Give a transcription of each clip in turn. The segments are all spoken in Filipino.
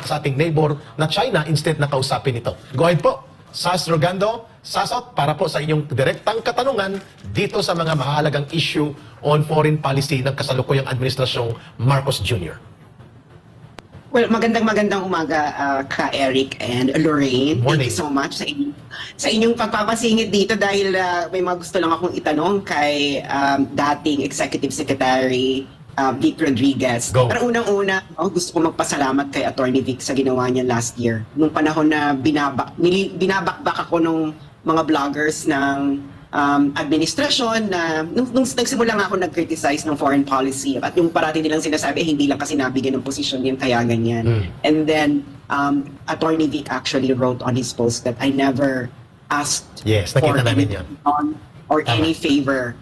attack sa ating neighbor na China instead na kausapin ito. Go ahead po, Sas Rogando, Sasot, para po sa inyong direktang katanungan dito sa mga mahalagang issue on foreign policy ng kasalukuyang administrasyong Marcos Jr. Well, magandang umaga ka Eric and Lorraine. Morning. Thank you so much sa inyong pagpapasingit dito dahil may mga gusto lang akong itanong kay dating Executive Secretary Vic Rodriguez. Go. Pero unang-una, gusto ko magpasalamat kay Attorney Vic sa ginawa niya last year. Nung panahon na binabakbak ako nung mga vloggers ng administrasyon na nung nagsimula nga ako nag-criticize ng foreign policy at yung parati nilang sinasabi hindi lang kasi nabigyan ng posisyon yan kaya ganyan. And then Attorney Vic actually wrote on his post that I never asked for namin yan. Or any favor.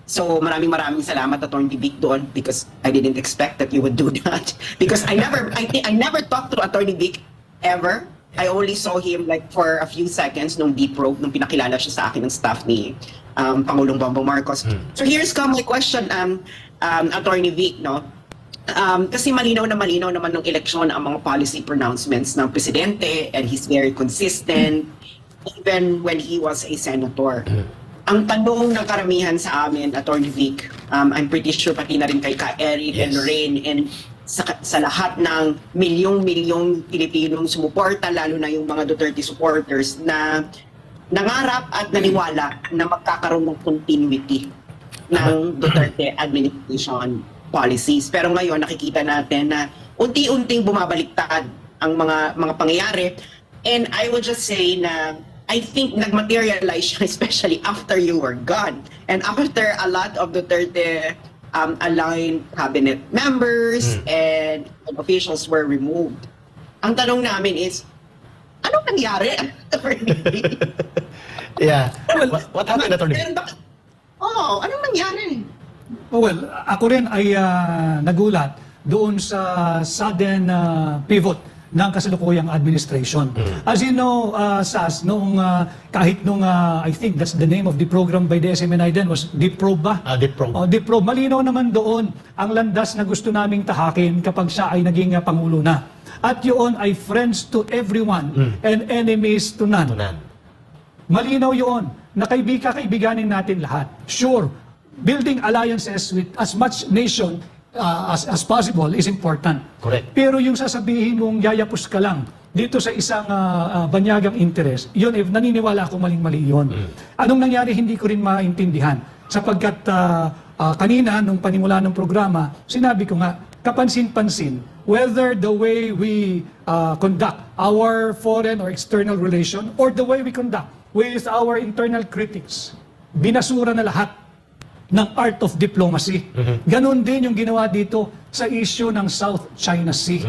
So maraming salamat Attorney Vic doon because I didn't expect that you would do that because I never talked to Attorney Vic ever. I only saw him like for a few seconds nung deep probe, nung pinakilala siya sa akin ng staff ni Pangulong Bongbong Marcos. So here's my question, Attorney Vic, no? Kasi malinaw naman ng eleksyon ang mga policy pronouncements ng presidente and he's very consistent even when he was a senator. Ang tanong ng karamihan sa amin, Attorney Vic, I'm pretty sure pati na rin kay Ka Eric and Lorraine and sa lahat ng milyong Pilipinong sumuporta, lalo na yung mga Duterte supporters na nangarap at naniwala na magkakaroon ng continuity ng Duterte administration policies. Pero ngayon nakikita natin na unti-unting bumabaliktad ang mga pangyayari. And I would just say na I think nagmaterialize siya especially after you were gone and after a lot of Duterte aligned cabinet members and officials were removed. Ang tanong namin is, anong nangyari? Yeah. What happened, Attorney? Anong nangyari? Well, ako rin ay nagulat doon sa sudden pivot ng kasalukuyang administration. As you know, Sas, kahit nung, I think that's the name of the program by the SMNI then, was DIPROBE ba? DIPROBE. DIPROBE. Malinaw naman doon ang landas na gusto naming tahakin kapag siya ay naging Pangulo na. At yun ay friends to everyone and enemies to none. Malinaw yun na kaibiganin natin lahat. Sure, building alliances with as much nation as possible is important. Correct. Pero yung sasabihin mong yayapos ka lang dito sa isang banyagang interest, yun, naniniwala ako maling-mali yun. Anong nangyari, hindi ko rin maintindihan. Sapagkat kanina, nung panimula ng programa, sinabi ko nga, kapansin-pansin, whether the way we conduct our foreign or external relation or the way we conduct with our internal critics, binasura na lahat ng art of diplomacy. Ganon din yung ginawa dito sa issue ng South China Sea.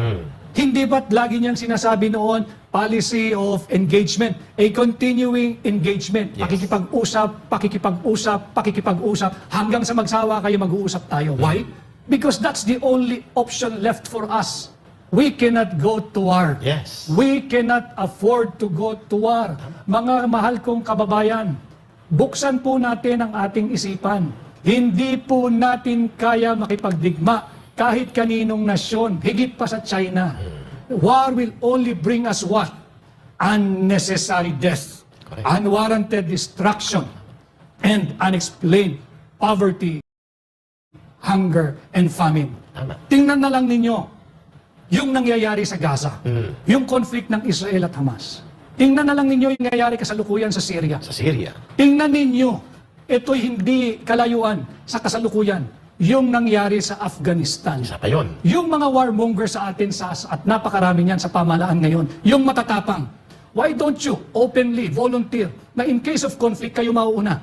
Hindi ba't lagi niyang sinasabi noon, policy of engagement, a continuing engagement, pakikipag-usap, hanggang sa magsawa kayo mag-uusap tayo. Why? Because that's the only option left for us. We cannot go to war. We cannot afford to go to war. Mga mahal kong kababayan, buksan po natin ang ating isipan. Hindi po natin kaya makipagdigma kahit kaninong nasyon, higit pa sa China. War will only bring us what? Unnecessary death, unwarranted destruction, and unexplained poverty, hunger, and famine. Tingnan na lang ninyo yung nangyayari sa Gaza, yung conflict ng Israel at Hamas. Tingnan na lang ninyo yung nangyayari kasalukuyan sa Syria. Tingnan ninyo, ito'y hindi kalayuan sa kasalukuyan. Yung nangyari sa Afghanistan. Yung mga warmonger sa atin at napakarami niyan sa pamahalaan ngayon. Yung matatapang. Why don't you openly volunteer na in case of conflict kayo mauuna?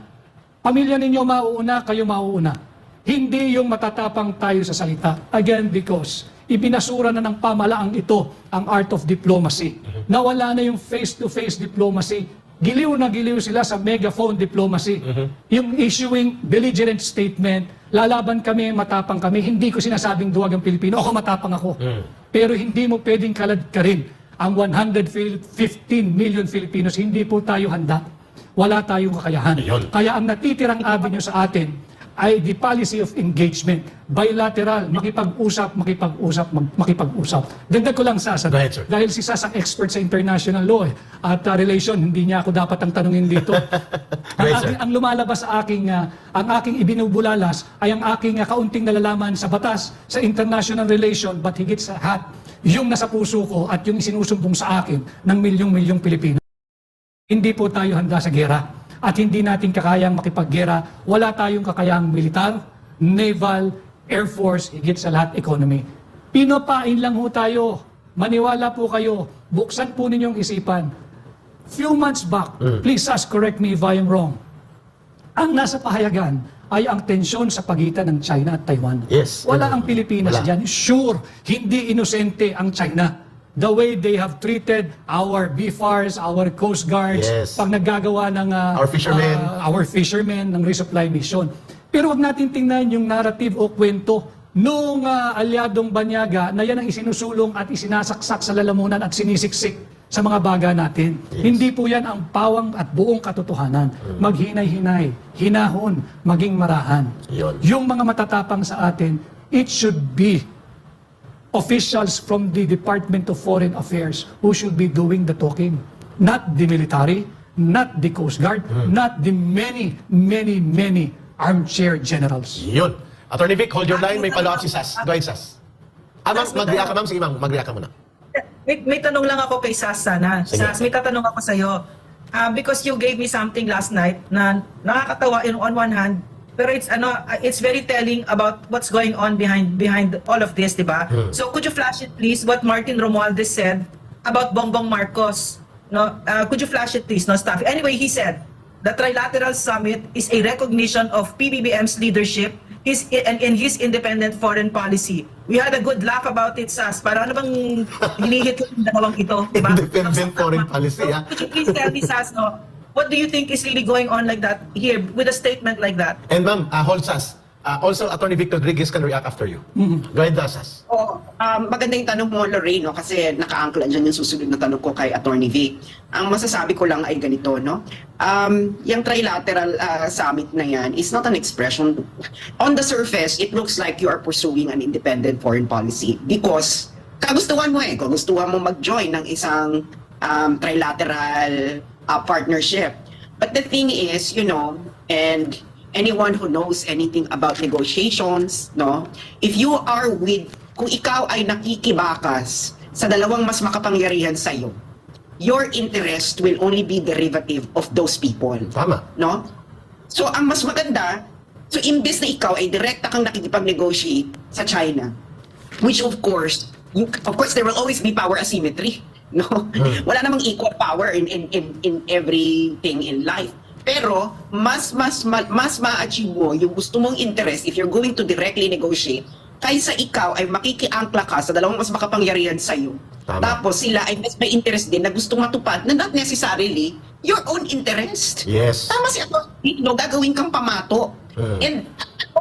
Pamilya ninyo mauuna, kayo mauuna. Hindi yung matatapang tayo sa salita. Again, because ibinasura na ng pamahalaang ito ang art of diplomacy. Nawala na yung face-to-face diplomacy. Giliw na giliw sila sa megaphone diplomacy. Yung issuing belligerent statement, lalaban kami, matapang kami. Hindi ko sinasabing duwag ang Pilipino. Ako matapang ako. Pero hindi mo pwedeng kaladkarin ang 115 million Filipinos. Hindi po tayo handa. Wala tayong kakayahan. Kaya ang natitirang avenue sa atin ay the policy of engagement. Bilateral, makipag-usap. Dagdag ko lang, Sasa. Go ahead, sir. Dahil si Sasa expert sa international law at relation, hindi niya ako dapat ang tanungin dito. Great, sir. Ang lumalabas sa aking, ang aking ibinubulalas ay ang aking kaunting nalalaman sa batas, sa international relation, but higit sa lahat, yung nasa puso ko at yung isinusumbong sa akin ng milyong-milyong Pilipino. Hindi po tayo handa sa gera at hindi natin kakayang makipaggera. Wala tayong kakayang militar, naval, air force, higit sa lahat economy. Pinopain lang ho tayo. Maniwala po kayo. Buksan po ninyong isipan. Few months back, please correct me if I am wrong. Ang nasa pahayagan ay ang tensyon sa pagitan ng China at Taiwan. Yes. Wala ang Pilipinas Wala. dyan. Sure, hindi inosente ang China. The way they have treated our BFARs, our Coast Guards, Yes. pag naggagawa ng our fishermen ng resupply mission. Pero wag natin tingnan yung narrative o kwento nung alyadong banyaga na yan ang isinusulong at isinasaksak sa lalamunan at sinisiksik sa mga baga natin. Yes. Hindi po yan ang pawang at buong katotohanan. Maghinay-hinay, hinahon, maging marahan. Yun. Yung mga matatapang sa atin, it should be officials from the Department of Foreign Affairs who should be doing the talking. Not the military, not the Coast Guard, not the many armchair generals. Yun. Attorney Vic, hold your line. May follow-up si Sas. Go ahead, Sas. Ma'am, mag-react ka, ma'am. Sige, ma'am. Mag-react ka muna. May tanong lang ako kay Sas sana. Sige. Sas, may tatanong ako sa'yo. Because you gave me something last night na nakakatawa on one hand, pero it's very telling about what's going on behind all of this, di ba? So could you flash it please what Martin Romualdez said about Bongbong Marcos? No, could you flash it please, no staff? Anyway, he said the Trilateral Summit is a recognition of PBBM's leadership in his independent foreign policy. We had a good laugh about it, Sas. Para ano bang hinihit yung dalawang ito, di ba? Independent foreign policy, ha? Could you please tell me, Sas, no? What do you think is really going on like that here with a statement like that? And ma'am, hold Sas. Also, Attorney Vic Rodriguez can react after you. Go ahead, Sas. Maganda yung tanong mo, Lorraine, no? Kasi naka-angkla dyan yung susunod na tanong ko kay Attorney Vic. Ang masasabi ko lang ay ganito, no? Yung trilateral summit na yan is not an expression. On the surface, it looks like you are pursuing an independent foreign policy because kagustuhan mo kagustuhan mo mag-join ng isang trilateral partnership. But the thing is, and anyone who knows anything about negotiations, no? If you are kung ikaw ay nakikibakas sa dalawang mas makapangyarihan sa iyo, your interest will only be derivative of those people. Tama. No? So ang mas maganda, so imbes na ikaw ay direkta kang nakikipag-negotiate sa China, which of course there will always be power asymmetry. No, wala namang equal power in everything in life. Pero mas ma-achieve mo yung gusto mong interest if you're going to directly negotiate kaysa ikaw ay makikiangkla ka sa dalawang mas makapangyarihan sa iyo. Tapos sila ay mas may interest din na gusto matupad na not necessarily your own interest. Yes. Tama si gagawin kang pamato. And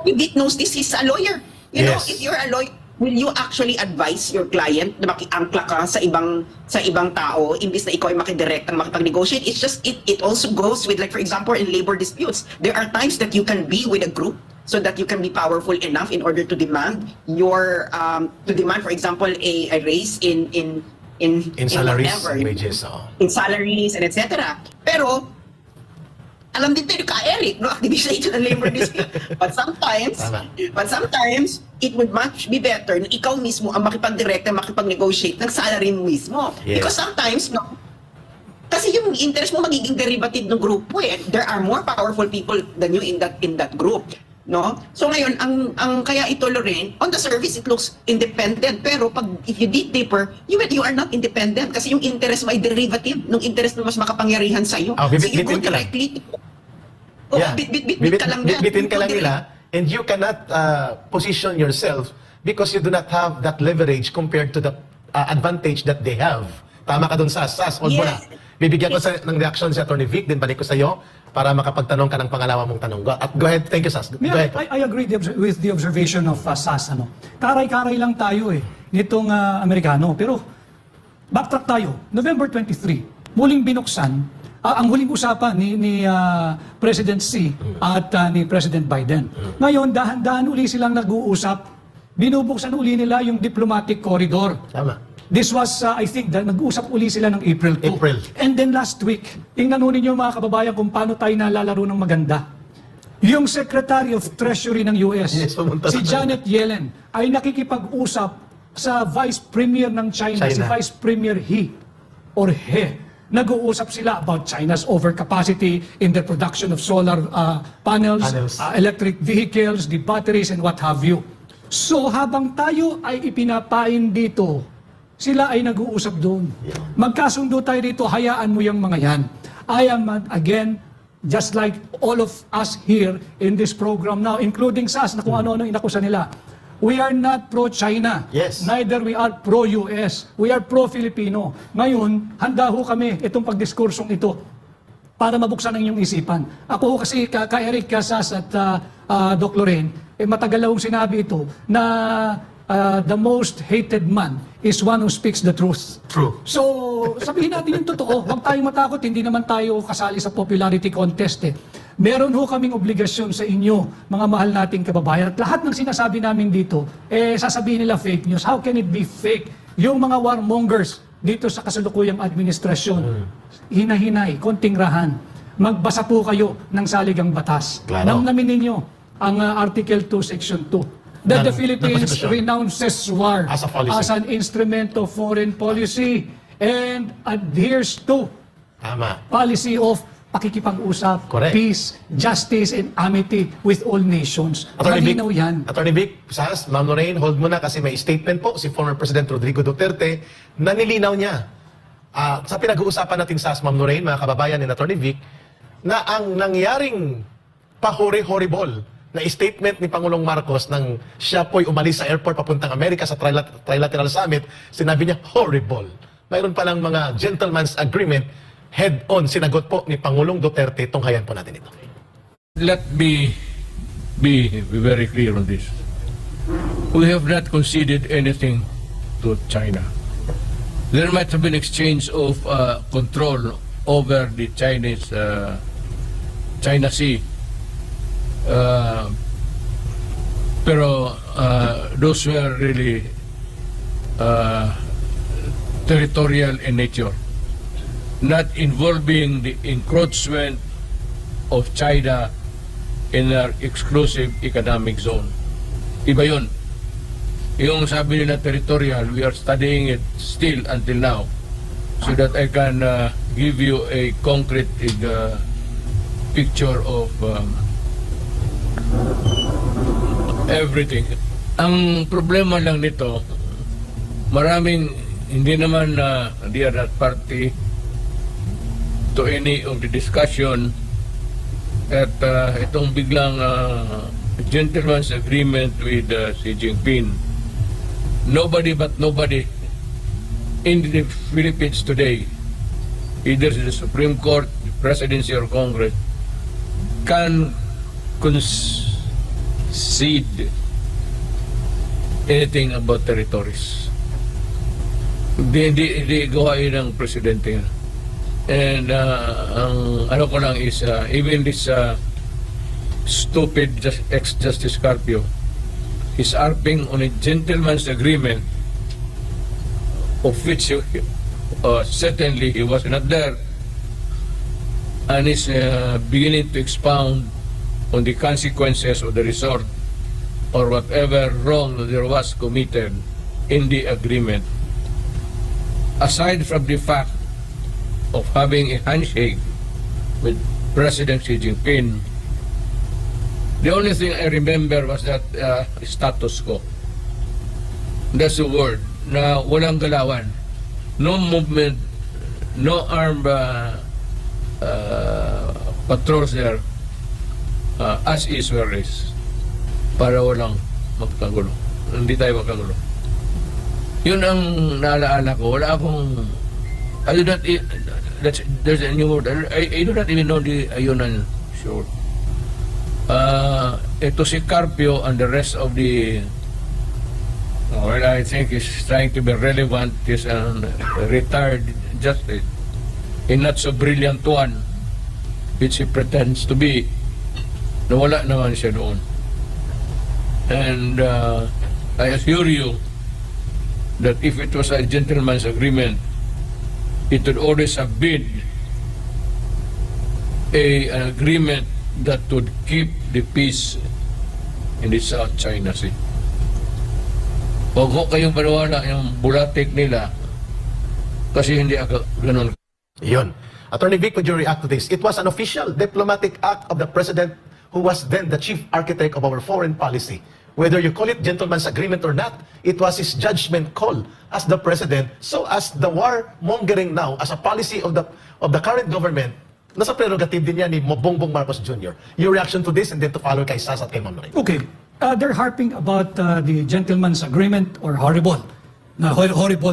Vic knows this, he's a lawyer. You know, Yes. if you're a lawyer, will you actually advise your client na makiangkla ka sa ibang tao imbis na ikaw ay makidirect ang makipag-negotiate? It's just it also goes with, like, for example, in labor disputes, there are times that you can be with a group so that you can be powerful enough in order to demand for example a raise in salaries, whatever, wages. in salaries and etc. Pero alam din tayo ka, Eric, no? Activation ng labor dispute. But sometimes, it would much be better na ikaw mismo ang makipag-direct na makipag-negotiate ng salary mo mismo. Yes. Because sometimes, no, kasi yung interest mo magiging derivative ng grupo eh. There are more powerful people than you in that group. No? So ngayon, ang kaya ito, Lorraine, on the surface, it looks independent. Pero if you dig deeper, you are not independent kasi yung interest mo ay derivative ng interest ng mas makapangyarihan sa'yo. So you go directly Bitin ka lang nila, and you cannot position yourself because you do not have that leverage compared to the advantage that they have. Tama ka dun, Sas. Hold mo na. Bibigyan ko ng reaction si Attorney Vic, din balik ko sa iyo para makapagtanong ka ng pangalawa mong tanong. Go ahead. Thank you, Sas. Go ahead. I agree with the observation of Sas. Karay-karay lang tayo nitong Amerikano. Pero backtrack tayo. November 23, muling binuksan ang huling usapan ni President Xi at ni President Biden. Ngayon, dahan-dahan uli silang nag-uusap. Binubuksan uli nila yung diplomatic corridor. Tama. This was, I think, nag-uusap uli sila ng April 2. April. And then last week, tingnan ho ninyo mga kababayan kung paano tayo nalalaro ng maganda. Yung Secretary of Treasury ng US, Yes, pumunta si sa- Janet Yellen, ay nakikipag-usap sa Vice Premier ng China, si China. Vice Premier He. Nag-uusap sila about China's overcapacity in the production of solar panels, electric vehicles, the batteries, and what have you. So habang tayo ay ipinapain dito, sila ay nag-uusap doon. Magkasundo tayo dito, hayaan mo yung mga yan. I am, again, just like all of us here in this program now, including SAS, na kung ano-ano inakusa nila. We are not pro-China. Yes. Neither we are pro-US. We are pro-Filipino. Ngayon, handa ho kami itong pagdiskursong ito para mabuksan ang inyong isipan. Ako ho kasi, ka-Eric Casas at Doc Lorraine, matagal akong sinabi ito na the most hated man is one who speaks the truth. True. So, sabihin natin yung totoo. Huwag tayong matakot. Hindi naman tayo kasali sa popularity contest eh. Meron ho kaming obligasyon sa inyo, mga mahal nating kababayan. At lahat ng sinasabi namin dito, sasabihin nila fake news. How can it be fake? Yung mga warmongers dito sa kasalukuyang administrasyon, hinahinay, konting rahan. Magbasa po kayo ng saligang batas. Claro. Namnamin ninyo ang Article 2, Section 2. That the Ng Philippines Konstitusyon. renounces war As a policy. as an instrument of foreign policy and adheres to Tama. policy of pakikipag-usap, Correct. peace, justice, and amity with all nations. Malinaw yan. Attorney Vic, SAS, Ma'am Lorraine, hold muna kasi may statement po si former President Rodrigo Duterte na nilinaw niya. Sa pinag-uusapan natin SAS, Ma'am Lorraine, mga kababayan ni Attorney Vic, na ang nangyaring pahuri-horrible na statement ni Pangulong Marcos nang siya po'y umalis sa airport papuntang Amerika sa Trilateral Summit, sinabi niya, horrible. Mayroon palang mga gentleman's agreement, head-on sinagot po ni Pangulong Duterte. Tunghayan po natin ito. Let me be very clear on this. We have not conceded anything to China. There might have been exchange of control over the China Sea. Pero those were really territorial in nature, not involving the encroachment of China in our exclusive economic zone. Iba yun. Yung sabi nila territorial, we are studying it still until now so that I can give you a concrete picture of everything. Ang problema lang nito, maraming hindi naman they are not party to any of the discussion at itong biglang gentleman's agreement with Xi Jinping. Nobody but nobody in the Philippines today, either the Supreme Court, the Presidency, or Congress, can concede anything about territories. Hindi gawa yun ng presidente yan. And ang ano ko lang is even this stupid ex-Justice Carpio is harping on a gentleman's agreement of which certainly he was not there, and is beginning to expound on the consequences of the resort or whatever wrong there was committed in the agreement. Aside from the fact of having a handshake with President Xi Jinping, the only thing I remember was that status quo. That's the word, na walang galawan. No movement, no armed patrols there, as is where is. Para walang magkagulo. Hindi tayo magkagulo. Yun ang naalaala ko. Wala akong... I do not... There's a new word. I do not even know the Ayunan short. Ito si Carpio and the rest of the... Well, I think he's trying to be relevant. He's a retired justice. a not so brilliant one, which he pretends to be, na wala naman siya doon. And I assure you that if it was a gentleman's agreement, it would always have been an agreement that would keep the peace in the South China Sea. Huwag ko kayong maniwala yung bulatik nila kasi hindi ako ganun. Yun. Attorney Vic, would you react to this? It was an official diplomatic act of the president who was then the chief architect of our foreign policy. Whether you call it gentleman's agreement or not, it was his judgment call as the president. So as the warmongering now, as a policy of the current government, nasa prerogative din yan ni Bongbong Marcos Jr. Your reaction to this and then to follow kay Sas at kay Ma'am Lorraine. Okay. They're harping about the gentleman's agreement or horrible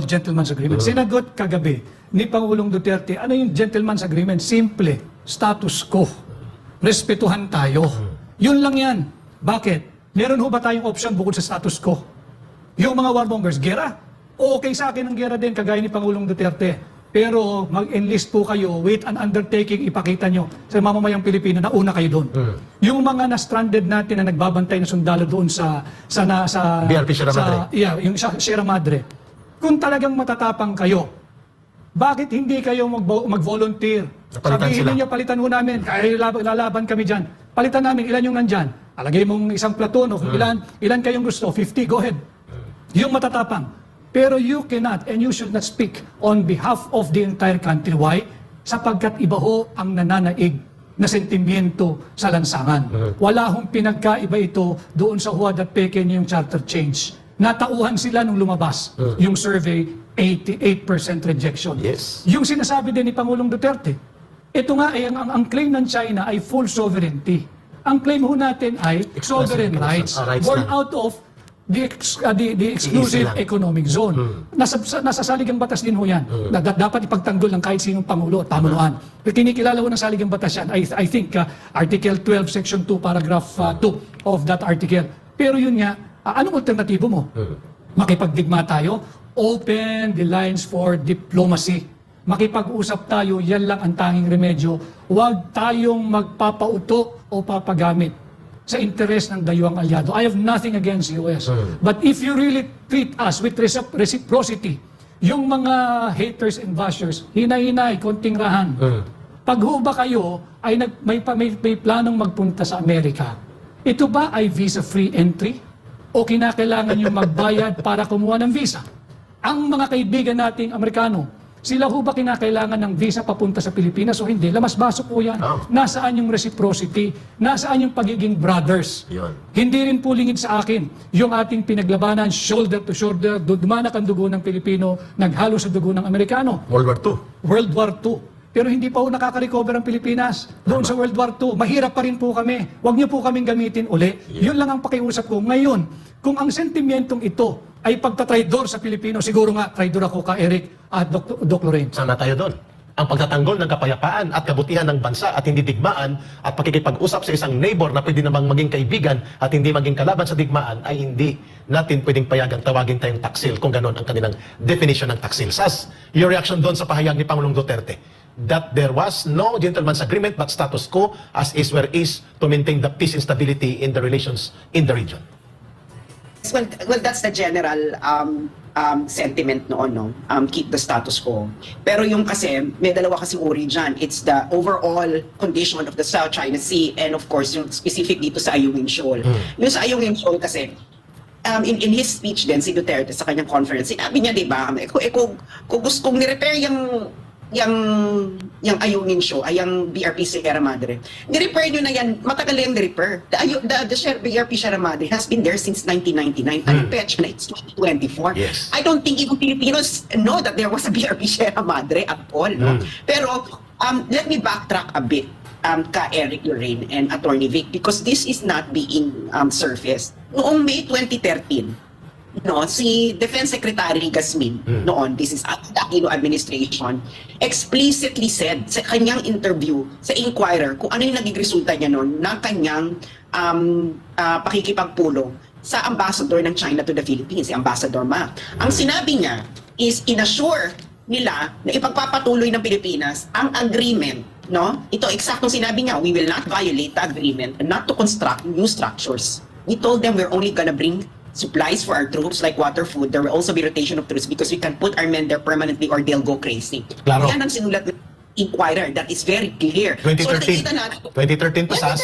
gentleman's agreement. Sinagot kagabi ni Pangulong Duterte, ano yung gentleman's agreement? Simple, status quo. Respetuhan tayo. Yun lang yan. Bakit? Meron ho ba tayong option bukod sa status quo? Yung mga warmongers, gera? Okay sa akin ang gera din, kagaya ni Pangulong Duterte. Pero mag-enlist po kayo with an undertaking, ipakita nyo sa mamamayang Pilipino na una kayo doon. Yung mga na-stranded natin na nagbabantay na sundalo doon sa BRP Sierra Madre. Yung sa Sierra Madre. Kung talagang matatapang kayo, bakit hindi kayo mag-volunteer? Palitan Sabihin sila. ninyo, palitan ho namin, kaya lalaban kami dyan. Palitan namin, ilan yung nandyan? Alagay mong isang platoon o kung ilan kayong gusto, 50, go ahead. Yung matatapang. Pero you cannot and you should not speak on behalf of the entire country. Why? Sapagkat iba ho ang nananaig na sentimiento sa lansangan. Wala hong pinagkaiba ito doon sa Huad at Peking yung charter change. Natauhan sila nung lumabas yung survey, 88% rejection. Yes. Yung sinasabi din ni Pangulong Duterte, ito nga ay ang claim ng China ay full sovereignty. Ang claim ho natin ay sovereign rights rights born lang. out of the exclusive lang. economic zone. Nasa saligang batas din ho yan. Dapat ipagtanggol ng kahit sinong pangulo at pamunuan. Kinikilala ho ng saligang batas yan. I think Article 12, Section 2, Paragraph 2 of that article. Pero yun nga, anong alternatibo mo? Makipagdigma tayo? Open the lines for diplomacy. Makipag-usap tayo, yan lang ang tanging remedyo. Huwag tayong magpapauto o papagamit sa interes ng dayuhang alyado. I have nothing against US. But if you really treat us with reciprocity, yung mga haters and bashers, hinay-hinay, konting rahan. Pag ho ba kayo ay may planong magpunta sa Amerika, ito ba ay visa-free entry? O kinakailangan yung magbayad para kumuha ng visa? Ang mga kaibigan nating Amerikano, sila ho ba kinakailangan ng visa papunta sa Pilipinas o hindi? Lamas-baso po yan. Nasaan yung reciprocity? Nasaan yung pagiging brothers? Yun. Hindi rin po lingid sa akin yung ating pinaglabanan shoulder to shoulder, dumanak ang dugo ng Pilipino, naghalo sa dugo ng Amerikano. World War II. World War II. Pero hindi pa po nakaka-recover ang Pilipinas. Doon sa World War II, mahirap pa rin po kami. Huwag niyo po kaming gamitin uli. Yun lang ang pakiusap ko. Ngayon, kung ang sentimentong ito ay pagtatraidor sa Pilipino, siguro nga, traidor ako ka Eric at Doc Lorraine. Sana tayo doon. Ang pagtatanggol ng kapayapaan at kabutihan ng bansa at hindi digmaan at pakikipag-usap sa isang neighbor na pwede namang maging kaibigan at hindi maging kalaban sa digmaan ay hindi natin pwedeng payagang tawagin tayong taksil kung ganon ang kanilang definition ng taksil. Sas, your reaction doon sa pahayag ni Pangulong Duterte that there was no gentleman's agreement but status quo as is where is to maintain the peace and stability in the relations in the region. Well, that's the general sentiment noon, no? Keep the status quo. Pero yung kasi, may dalawa kasing uri dyan. It's the overall condition of the South China Sea and of course, yung specific dito sa Ayungin Shoal. Yung sa Ayungin Shoal kasi, in his speech din, si Duterte sa kanyang conference, sinabi niya, di ba, kung gusto kong ni-repair yung Ayungin Shoal, ay yung BRP Sierra Madre. Ni-repair nyo na yan, matagal na yung ni-repair. The BRP Sierra Madre has been there since 1999. Anong petsa na? It's 2024. Yes. I don't think even Filipinos know that there was a BRP Sierra Madre at all. No? Pero, let me backtrack a bit ka Eric Lorraine and Attorney Vic because this is not being surfaced. Noong May 2013, no, si Defense Secretary Gasmin noon, this is the Aquino administration, explicitly said sa kanyang interview sa Inquirer kung ano yung naging resulta niya noon ng kanyang pakikipagpulong sa ambassador ng China to the Philippines, si Ambassador Ma. Ang sinabi niya is inassure nila na ipagpapatuloy ng Pilipinas ang agreement, no? Ito eksaktong sinabi niya, we will not violate the agreement and not to construct new structures. We told them we're only gonna bring supplies for our troops like water, food. There will also be rotation of troops because we can put our men there permanently or they'll go crazy. Klaro. Yan ang sinulat ng Inquirer. That is very clear. 2013. So nakikita natin, 2013 to SAS,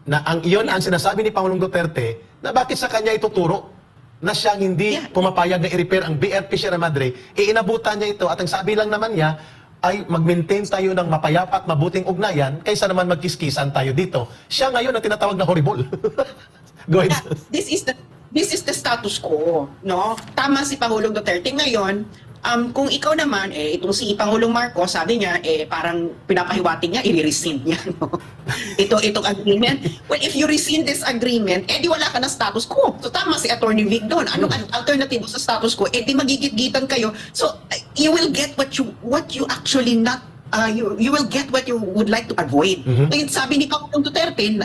na ang sinasabi ni Pangulong Duterte na bakit sa kanya ituturo na siyang hindi pumapayag na i-repair ang BRP Sierra Madre, inabutan niya ito at ang sabi lang naman niya ay mag-maintain tayo ng mapayapa at mabuting ugnayan kaysa naman magkiskisan tayo dito. Siya ngayon ang tinatawag na horrible. Go ahead. yeah, this is the status quo, no? Tama si Pangulong Duterte ngayon. Kung ikaw naman, itong si Pangulong Marcos, sabi niya, parang pinapahiwatig niya, i-rescind niya, no? Itong agreement. Well, if you rescind this agreement, di wala ka na status quo. So tama si Attorney Vic doon. Anong alternative sa status quo? Di magigit-gitan kayo. So, you will get what you actually not you will get what you would like to avoid. Ngayon, sabi ni Pangulong Duterte,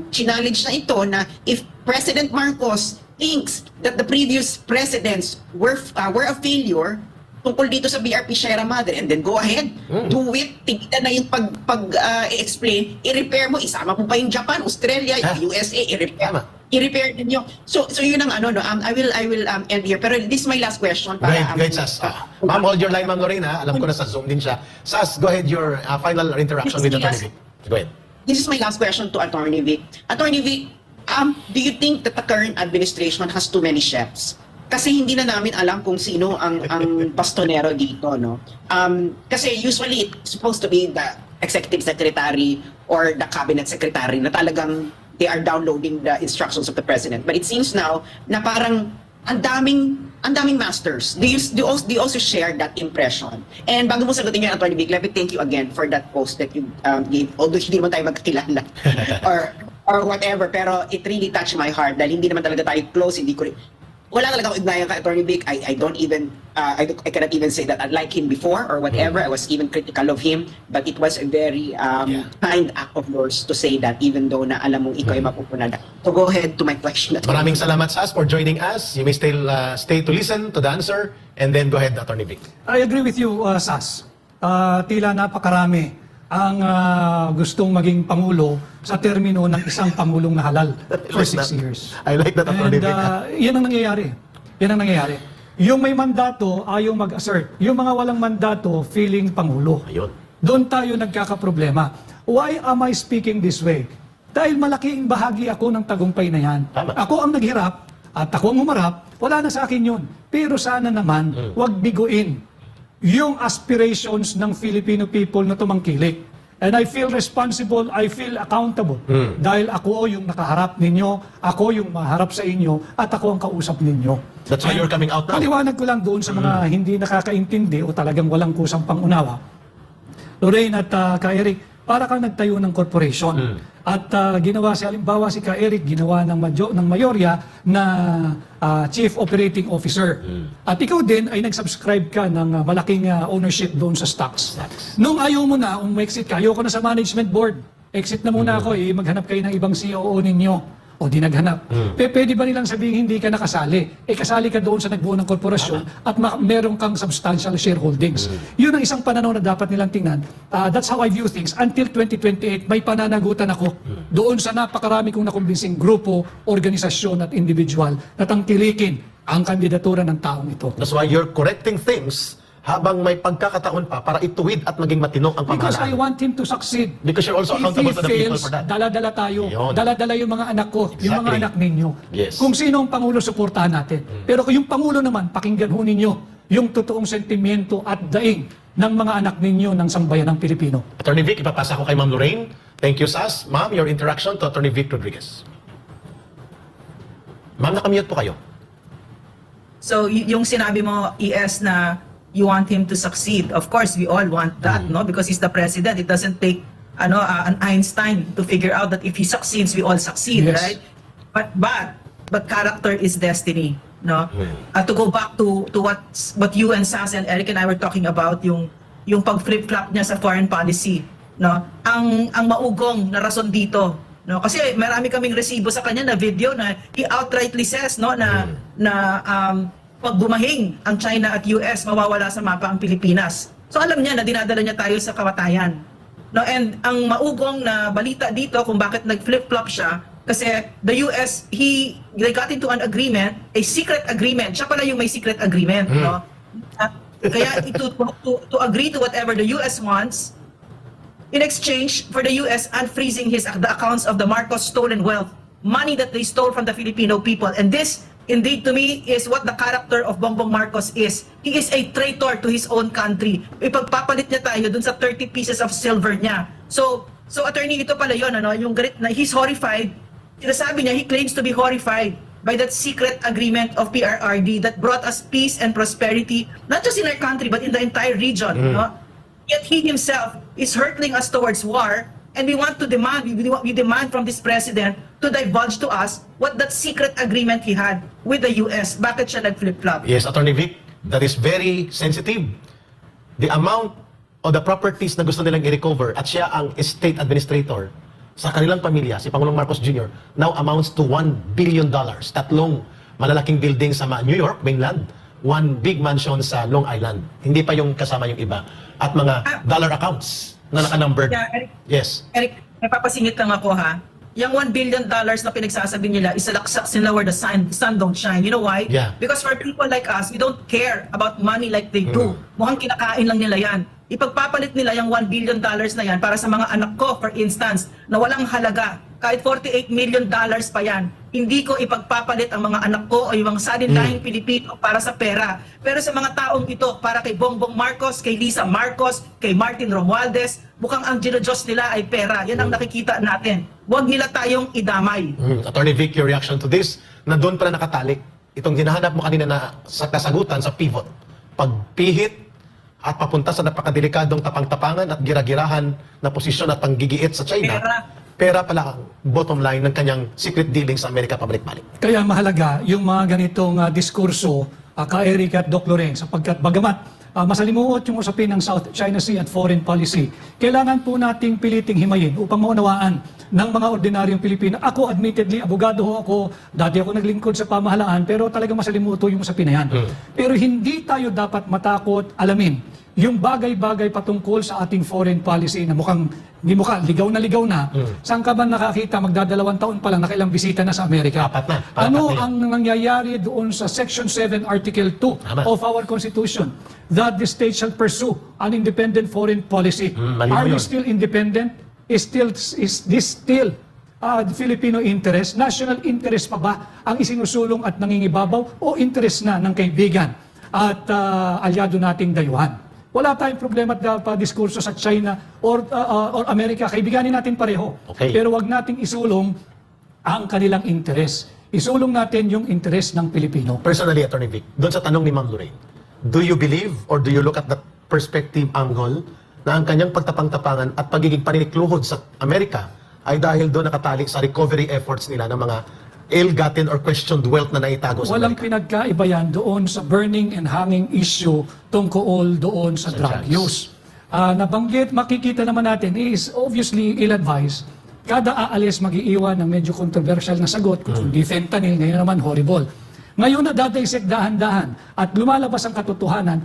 challenge na ito na if President Marcos thinks that the previous presidents were a failure tungkol dito sa BRP Sierra Madre, and then go ahead, do it, tignan na yung pag-explain, i-repair mo, isama mo pa yung Japan, Australia, USA, i-repair ninyo. So yun ang no, I will end here. Pero this is my last question. Great, Sas. Ma'am, hold your line, Ma'am Lorena. Alam ko na sa Zoom din siya. Sas, go ahead, your final interaction with Attorney Vic. Go ahead. This is my last question to Attorney Vic. Attorney Vic, do you think that the current administration has too many chefs? Kasi hindi na namin alam kung sino ang pastonero dito, no? Kasi usually it's supposed to be the executive secretary or the cabinet secretary na talagang they are downloading the instructions of the president. But it seems now na parang ang daming masters. Do you also share that impression? And bago mo sagutin yun, Attorney Vic, let me thank you again for that post that you gave. Although hindi naman tayo magkakilala or whatever, pero it really touched my heart dahil hindi naman talaga tayo close, wala talaga akong ignayan ka, Attorney Vic. I don't even, I cannot even say that I like him before or whatever. I was even critical of him, but it was a very kind act of yours to say that even though na alam mong ikaw ay mapupunada. So go ahead to my question. Maraming salamat, Sas, for joining us. You may still stay to listen to the answer and then go ahead, Attorney Vic. I agree with you, Sas. Tila napakarami ang gustong maging pangulo sa termino ng isang pangulong na halal for 6 years. I like that, Attorney Vic. Yan ang nangyayari. Yan ang nangyayari. Yung may mandato, ayaw mag-assert. Yung mga walang mandato, feeling pangulo. Ayun. Doon tayo nagkakaproblema. Why am I speaking this way? Dahil malaking bahagi ako ng tagumpay na yan. Tama. Ako ang naghirap at ako ang humarap, wala na sa akin yun. Pero sana naman, wag biguin yung aspirations ng Filipino people na tumangkilik. And I feel responsible, I feel accountable. Dahil ako yung nakaharap ninyo, ako yung maharap sa inyo, at ako ang kausap ninyo. That's why you're coming out now. Paliwanag ko lang doon sa mga hindi nakakaintindi o talagang walang kusang pangunawa. Lorraine at Ka Eric, para kang nagtayo ng corporation. At ginawa halimbawa si Ka Eric, ginawa ng mayorya na Chief Operating Officer. At ikaw din ay nag-subscribe ka ng malaking ownership doon sa stocks. Nung ayaw mo na, exit ka, ayoko na sa management board. Exit na muna ako, maghanap kayo ng ibang COO ninyo. O di naghanap. Pwede ba nilang sabihin hindi ka nakasali? Kasali ka doon sa nagbuo ng korporasyon at meron kang substantial shareholdings. Yun ang isang pananaw na dapat nilang tingnan. That's how I view things. Until 2028, may pananagutan ako doon sa napakarami kong nakumbinsing grupo, organisasyon at individual na tangkilikin ang kandidatura ng taong ito. That's why you're correcting things habang may pagkakataon pa para ituwid at maging matinong ang Because I pamahalaan. want him to succeed. Because you're also accountable to the people for that. Dala-dala tayo. Yun. Dala-dala yung mga anak ko, yung mga Exactly. anak ninyo. Yes. Kung sino ang Pangulo, suportahan natin. Pero kung yung Pangulo naman, pakinggan ho ninyo yung totoong sentimiento at daing ng mga anak ninyo ng sambayan ng Pilipino. Attorney Vic, ipapasa ko kay Ma'am Lorraine. Thank you, Sas. Ma'am, your interaction to Attorney Vic Rodriguez. Ma'am, nakamute po kayo. So yung sinabi mo, ES, na you want him to succeed. Of course, we all want that, no? Because he's the president. It doesn't take an Einstein to figure out that if he succeeds, we all succeed, Yes. right? But character is destiny, no? To go back to what you and Sas and Eric and I were talking about, yung pag-flip-flop niya sa foreign policy, no? Ang maugong na rason dito, no? Kasi marami kaming resibo sa kanya na video na he outrightly says, no, na pag bumahing ang China at US, mawawala sa mapa ang Pilipinas. So alam niya na dinadala niya tayo sa kamatayan. No, and ang maugong na balita dito kung bakit nag-flip-flop siya, kasi the US, they got into an agreement, a secret agreement. Siya pala yung may secret agreement. No? Kaya to agree to whatever the US wants, in exchange for the US unfreezing the accounts of the Marcos stolen wealth, money that they stole from the Filipino people. And this, indeed, to me, is what the character of Bongbong Marcos is. He is a traitor to his own country. Ipagpapalit niya tayo dun sa 30 pieces of silver niya. So attorney, ito pala yun, ano, yung galit na he's horrified. Sinasabi niya, he claims to be horrified by that secret agreement of PRRD that brought us peace and prosperity, not just in our country, but in the entire region. No? Yet he himself is hurtling us towards war, and we want to demand, we demand from this president to divulge to us what that secret agreement he had with the US. Bakit siya nag-flip-flop? Yes, Attorney Vic, that is very sensitive. The amount of the properties na gusto nilang i-recover at siya ang estate administrator sa kanilang pamilya, si Pangulong Marcos Jr., now amounts to $1 billion. Tatlong malalaking building sa New York, mainland, one big mansion sa Long Island. Hindi pa yung kasama yung iba. At mga dollar accounts na naka-numbered. Yeah, Eric, Yes. Eric, napapasingit lang ako ha. Yung $1 billion na pinagsasabi nila, isalaksak sila where the sun don't shine. You know why? Yeah. Because for people like us, we don't care about money like they do. Mukhang kinakain lang nila yan. Ipagpapalit nila yung $1 billion na yan para sa mga anak ko, for instance, na walang halaga. Kahit $48 million pa yan, hindi ko ipagpapalit ang mga anak ko o yung mga salindahing Pilipino para sa pera. Pero sa mga taong ito, para kay Bongbong Marcos, kay Lisa Marcos, kay Martin Romualdez, mukhang ang ginodiyos nila ay pera. Yan ang nakikita natin. Huwag nila tayong idamay. Attorney Vic, your reaction to this, na doon pala nakatalik. Itong hinahanap mo kanina na sa kasagutan, sa pivot. Pagpihit at papunta sa napakadelikadong tapang-tapangan at gira-girahan na posisyon at panggigiit sa China. Pera pala ang bottom line ng kanyang secret dealing sa Amerika pabalik-balik. Kaya mahalaga yung mga ganitong diskurso, ka-Eric at Doc Loren, sapagkat bagamat masalimuot yung usapin ng South China Sea at foreign policy, kailangan po nating piliting himayin upang maunawaan ng mga ordinaryong Pilipino. Ako, admittedly, abogado ho ako, dati ako naglingkod sa pamahalaan, pero talagang masalimuto yung usapin na yan. Pero hindi tayo dapat matakot alamin yung bagay-bagay patungkol sa ating foreign policy na mukhang ligaw na. Saan ka ba nakakita magdadalawang taon pa lang nakailang bisita na sa Amerika? Apat na. Ano ang nangyayari doon sa Section 7, Article 2 of our Constitution? That the state shall pursue an independent foreign policy. Are we still independent? Is this still the Filipino interest? National interest pa ba ang isinusulong at nangingibabaw o interest na ng kaibigan at alyado nating dayuhan? Wala tayong problema at diskurso sa China or Amerika. Kaibiganin natin pareho. Okay. Pero wag nating isulong ang kanilang interes. Isulong natin yung interes ng Pilipino. Personally, Attorney Vic, doon sa tanong ni Ma'am Lorraine, do you believe or do you look at that perspective angle na ang kanyang pagtapang-tapangan at pagiging paninikluhod sa Amerika ay dahil doon nakatali sa recovery efforts nila ng mga ill-gotten or questioned wealth na naitago sa Walang Amerika? pinagkaiba yan doon sa burning and hanging issue tungkol doon sa drug use. Nabanggit, makikita naman natin is obviously ill-advised. Kada aalis mag-iiwan ng medyo controversial na sagot, kung hindi fentanyl, ngayon naman horrible. Ngayon na dadaysek dahan-dahan at lumalabas ang katotohanan,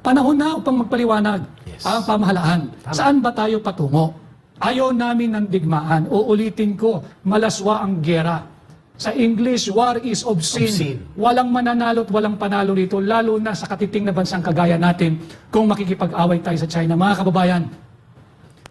panahon na upang magpaliwanag ang pamahalaan. Saan ba tayo patungo? Ayaw namin ng digmaan. Uulitin ko, malaswa ang gera. Sa English, war is obscene. Walang mananalo at walang panalo rito, lalo na sa katiting na bansang kagaya natin kung makikipag-away tayo sa China. Mga kababayan,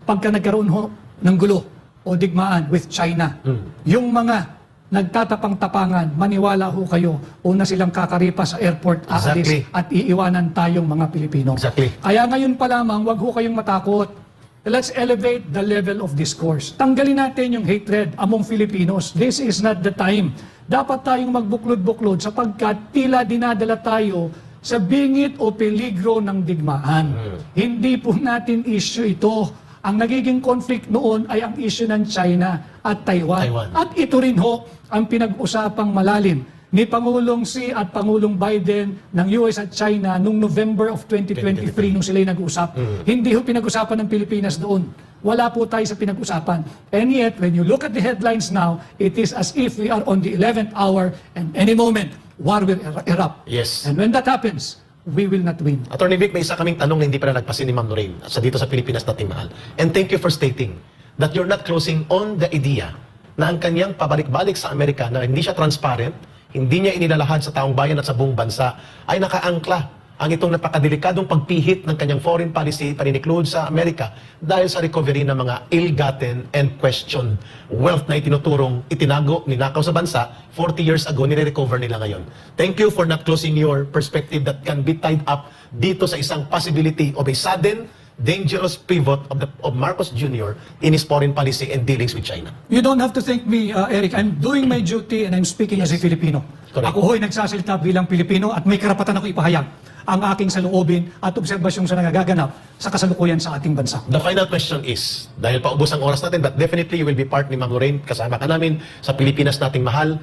pagka nagkaroon ho ng gulo o digmaan with China, yung mga nagtatapang-tapangan, maniwala ho kayo, una silang kakaripa sa airport, aalis at iiwanan tayong mga Pilipino. Kaya ngayon pa lamang, wag ho kayong matakot. Let's elevate the level of discourse. Tanggalin natin yung hatred among Filipinos. This is not the time. Dapat tayong magbuklod-buklod sapagkat tila dinadala tayo sa bingit o peligro ng digmaan. Hindi po natin issue ito. Ang nagiging conflict noon ay ang issue ng China at Taiwan. At ito rin ho ang pinag-usapang malalim ni Pangulong Xi at Pangulong Biden ng US at China noong November of 2023 nung sila'y nag-usap. Hindi ho pinag-usapan ng Pilipinas doon. Wala po tayo sa pinag-usapan. And yet, when you look at the headlines now, it is as if we are on the 11th hour and any moment, war will erupt. Yes. And when that happens, we will not win. Attorney Vic, may isa kaming tanong na hindi pa nalagpasin ni Ma'am Lorraine sa dito sa Pilipinas nating mahal. And thank you for stating that you're not closing on the idea na ang kanyang pabalik-balik sa Amerika na hindi siya transparent, hindi niya inilalahad sa taong bayan at sa buong bansa, ay nakaangkla ang itong napakadelikadong pagpihit ng kanyang foreign policy paniniklood sa Amerika dahil sa recovery ng mga ill-gotten and questioned wealth na itinuturong itinago, ninakaw sa bansa 40 years ago, nire-recover nila ngayon. Thank you for not closing your perspective that can be tied up dito sa isang possibility of a sudden, dangerous pivot of Marcos Jr. in his foreign policy and dealings with China. You don't have to thank me, Eric. I'm doing my duty and I'm speaking as a Filipino. Correct. Ako ho'y nagsasalita bilang Pilipino at may karapatan ako ipahayag ang aking saloobin at obserbasyong sa nagaganap sa kasalukuyan sa ating bansa. The final question is, dahil paubos ang oras natin, but definitely you will be part ni Ma'am Lorraine, kasama ka namin sa Pilipinas nating mahal.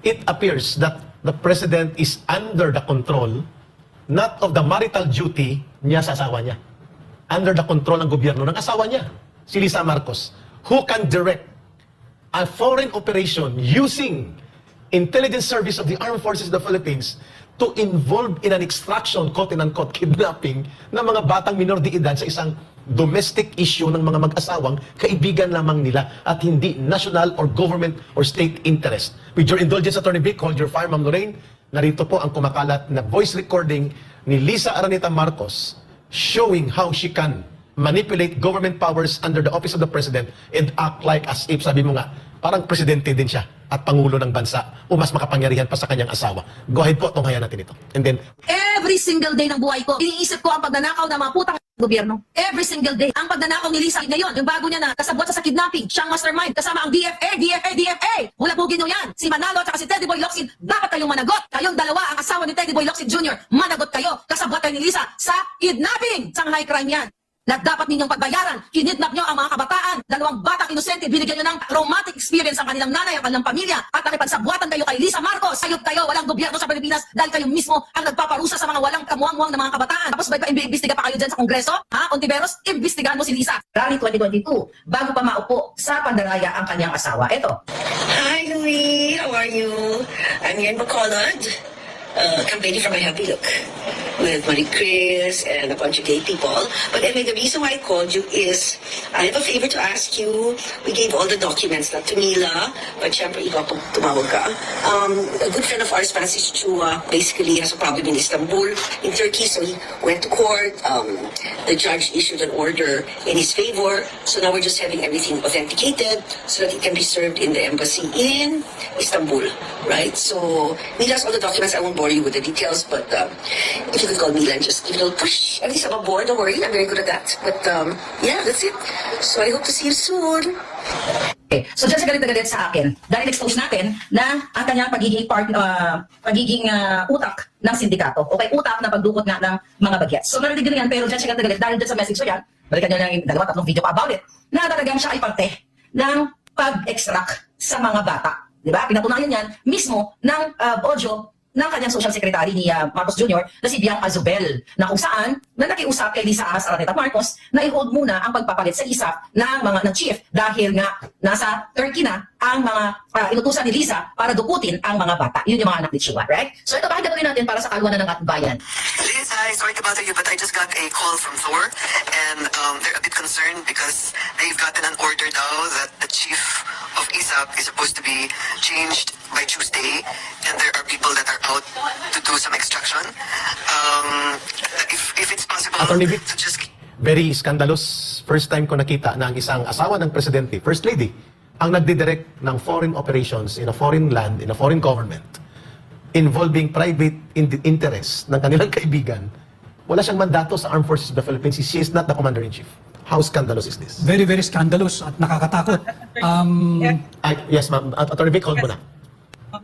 It appears that the President is under the control not of the marital duty niya sa asawa niya. Under the control ng gobyerno ng asawa niya, si Lisa Marcos, who can direct a foreign operation using intelligence service of the Armed Forces of the Philippines to involve in an extraction, quote-unquote, kidnapping ng mga batang minor de edad sa isang domestic issue ng mga mag-asawang kaibigan lamang nila at hindi national or government or state interest. With your indulgence, Attorney Vic, hold your fire, Ma'am Lorraine. Narito po ang kumakalat na voice recording ni Lisa Araneta Marcos showing how she can manipulate government powers under the office of the President and act like as if, sabi mo nga, parang presidente din siya at pangulo ng bansa o mas makapangyarihan pa sa kanyang asawa. Go ahead po, tunghayan natin ito. And then, Every single day ng buhay ko, iniisip ko ang pagnanakaw ng mga putang gobyerno. Every single day. Ang pagnanakaw ni Lisa ngayon, yung bago niya na kasabot sa kidnapping, siyang mastermind, kasama ang DFA! Hulabugin niyo yan! Si Manalo at si Teddy Boy Locsin, dapat kayong managot! Kayong dalawa, ang asawa ni Teddy Boy Locsin Jr., managot kayo! Kasabot kayo ni Lisa sa kidnapping! Shanghai crime yan! Na dapat ninyong pagbayaran, kinidnap nyo ang mga kabataan, 2 batang inosente, binigyan nyo ng traumatic experience ang kanilang nanay, ang kanilang pamilya, at nakipagsabwatan kayo kay Lisa Marcos. Sayop kayo, walang gobyerno sa Pilipinas dahil kayo mismo ang nagpaparusa sa mga walang kamuang-muang na mga kabataan. Tapos ba imbestiga pa kayo dyan sa Kongreso? Ha? Ontiveros, imbestigahan mo si Lisa. Rally 2022, bago pa maupo sa pandaraya ang kanyang asawa. Eto. Hi, Louie. How are you? I'm here in Bacolod, campaigning for my happy look with Marie Chris and a bunch of gay people. But anyway, the reason why I called you is I have a favor to ask you. We gave all the documents, not to Mila, but syempre ikaw pag tumawag ka. A good friend of ours, Francis Chua, basically has a problem in Istanbul, in Turkey, so he went to court. The judge issued an order in his favor, so now we're just having everything authenticated so that it can be served in the embassy in Istanbul, right? So Mila has all the documents. I won't bore you with the details, but if you could call Mila and just give a little push. At least I'm on board, don't worry, I'm very good at that. But yeah, that's it. So I hope to see you soon. Okay. So dyan siya galit na galit sa akin dahil expose natin na ang kanyang pagiging utak ng sindikato. Okay, utak na pagdukot nga ng mga bagets. So narinig din yan, pero dyan siya galit na galit dahil dyan sa message ko yan, balikan nyo lang yung 2-3 video pa about it, na talagang siya ay parte ng pag-extract sa mga bata. Diba? Pinatunayan yan mismo ng audio ng kanyang social secretary ni Marcos Jr. na si Biang Azubel, na kung saan na nakiusap kay Lisa Araneta Marcos na i-hold muna ang pagpapalit sa ISAF ng chief dahil nga nasa Turkey na ang mga inutusan ni Lisa para dukutin ang mga bata. Yun yung mga anak ni Chua, right? So ito, bakit gagawin natin para sa kaluwanan ng ating bayan? Liz, hi. Sorry to bother you, but I just got a call from Thor, and they're a bit concerned because they've gotten an order now that the chief of ISAP is supposed to be changed by Tuesday, and there are people that are out to do some extraction. If it's possible Attorney Vic, to just... very scandalous. First time ko nakita na ang isang asawa ng presidente, First Lady, ang nagdidirect ng foreign operations in a foreign land, in a foreign government, involving private interests ng kanilang kaibigan. Wala siyang mandato sa Armed Forces of the Philippines. She is not the Commander-in-Chief. How scandalous is this? Very, very scandalous at nakakatakot. Yes, ma'am. Attorney Vic, hold mo na.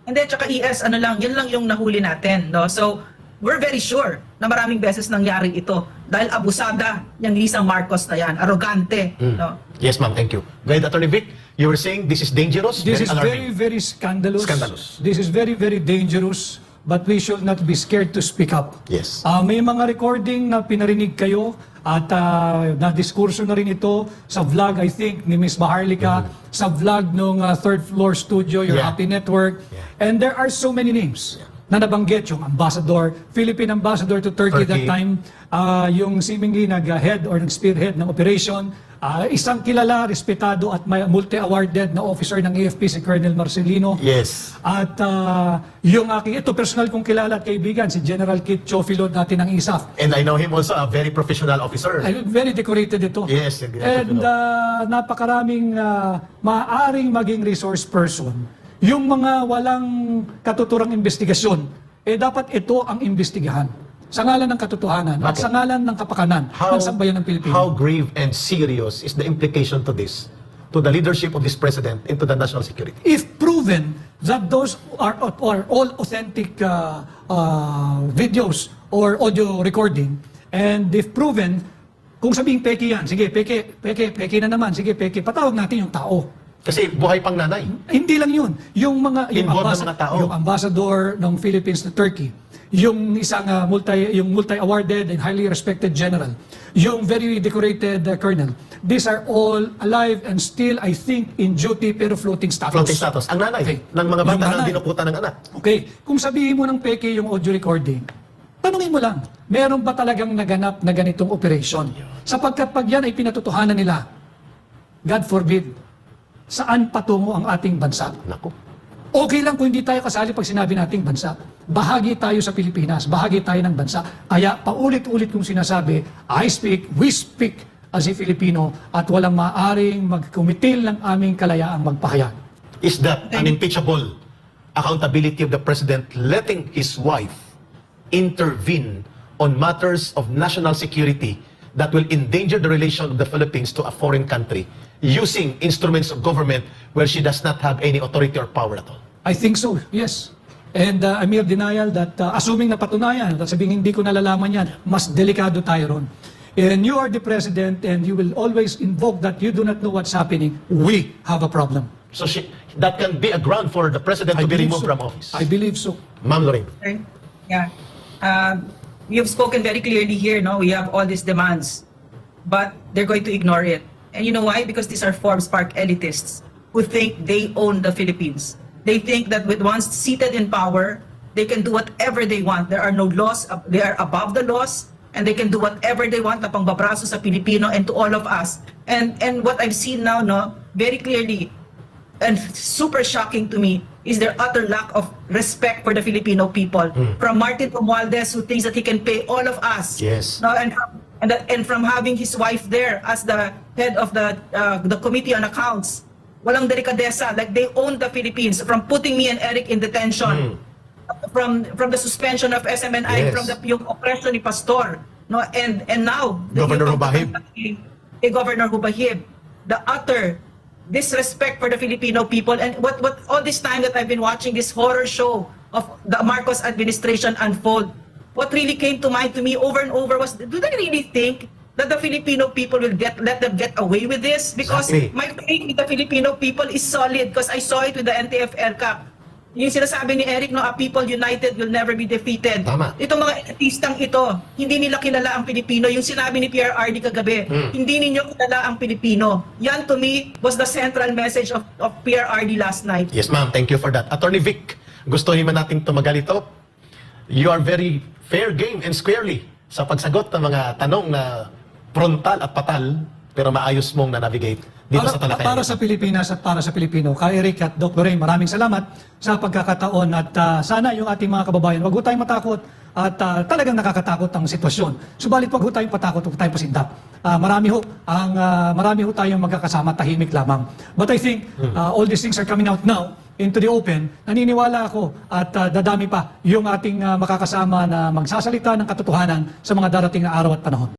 Hindi, tsaka ES, ano lang, yun lang yung nahuli natin, no? So, we're very sure na maraming beses nangyari ito dahil abusada yung Lisa Marcos na yan, arrogante, no? Yes, ma'am. Thank you. Go ahead, Attorney Vic. You were saying this is dangerous, This is alarming. very, very scandalous. Scandalous. This is very, very dangerous. But we should not be scared to speak up. Yes. May mga recording na pinarinig kayo At na-diskurso na rin ito sa vlog, I think, ni Ms. Maharlika, sa vlog ng Third Floor Studio, Your Yeah. Happy Network. And there are so many names na nabanggit, yung ambassador, Philippine ambassador to Turkey that Turkey. time, yung seemingly nag-head or nag-spearhead ng operation, isang kilala, respetado at multi-awarded na officer ng AFP, si Colonel Marcelino. Yes. At yung aking, ito personal kong kilala at kaibigan, si General Kit Chofilod natin ng ISAF. And I know him also a very professional officer. Ay, very decorated ito. Yes, And napakaraming maaaring maging resource person. Yung mga walang katuturang investigasyon, dapat ito ang imbestigahan. Sa ngalan ng katotohanan at Okay. sa ngalan ng kapakanan ng sambayan ng Pilipino. How grave and serious is the implication to this, to the leadership of this president, and to the national security? If proven that those are all authentic videos or audio recording, and if proven, kung sabing peke yan, sige, peke na naman, sige, peke, patawag natin yung tao. Kasi buhay pang nanay. Hindi lang yun. Yung Involved na mga tao. yung ambassador ng Philippines to Turkey, yung isang multi-awarded and highly respected general, yung very decorated colonel. These are all alive and still, I think, in duty pero floating status. Floating status. Ang nanay Okay. ng mga Yung bata na nanay. dinukutan ng anak. Okay, kung sabihin mo ng peke yung audio recording, tanungin mo lang, meron ba talagang naganap na ganitong operation? Sapagkat pag yan ay pinatotohanan nila, God forbid, saan patungo ang ating bansa? Naku. Okay lang kung hindi tayo kasali pag sinabi nating bansa. Bahagi tayo sa Pilipinas, bahagi tayo ng bansa. Kaya paulit-ulit kong sinasabi, we speak as a Filipino at walang maaring magkumitil ng aming kalayaang magpahayag. Is that unimpeachable accountability of the president letting his wife intervene on matters of national security that will endanger the relation of the Philippines to a foreign country using instruments of government where she does not have any authority or power at all? I think so, yes. And a mere denial that assuming na patunayan, at sabihin hindi ko nalalaman yan, mas delikado tayo ron. And you are the president and you will always invoke that you do not know what's happening. We have a problem. So that can be a ground for the president to be believe removed so. from office. I believe so. Ma'am Lorraine. Okay. Yeah. You've spoken very clearly here, no? We have all these demands, but they're going to ignore it. And you know why? Because these are Forbes Park elitists who think they own the Philippines. They think that with once seated in power, they can do whatever they want. There are no laws. They are above the laws, and they can do whatever they want na pangbabraso sa Pilipino and to all of us. And what I've seen now, no, very clearly, and super shocking to me, is their utter lack of respect for the Filipino people. From Martin Romualdez, who thinks that he can pay all of us. Yes. No, and from having his wife there as the head of the Committee on Accounts, walang delikadesa, like they own the Philippines. From putting me and Eric in detention, from the suspension of SMNI, Yes. from yung oppression ni Pastor, no, and now Governor Hubahib. Governor Hubahib, the utter disrespect for the Filipino people, and what all this time that I've been watching this horror show of the Marcos administration unfold, what really came to mind to me over and over was, do they really think that the Filipino people will let them get away with this? Because Exactly. my faith with the Filipino people is solid, because I saw it with the NTF-ERCA. Yung sinasabi ni Eric, no, a people united will never be defeated. Tama. Itong mga elitistang ito, hindi nila kilala ang Pilipino. Yung sinabi ni PRRD kagabi, hindi ninyo kilala ang Pilipino. Yan to me was the central message of PRRD last night. Yes, ma'am. Thank you for that. Attorney Vic, gusto naman nating tumagal ito. You are very fair game and squarely sa pagsagot ng mga tanong na frontal at patal, pero maayos mong na-navigate dito sa talakayan. Para sa Pilipinas at para sa Pilipino, kay Eric at Dr. Ray, maraming salamat sa pagkakataon at sana yung ating mga kababayan, wag ho tayong matakot at talagang nakakatakot ang sitwasyon. Subalit wag ho tayong patakot, wag tayong pasindap. Marami ho tayong magkakasama, tahimik lamang. But I think all these things are coming out now into the open. Naniniwala ako at dadami pa yung ating makakasama na magsasalita ng katotohanan sa mga darating na araw at panahon.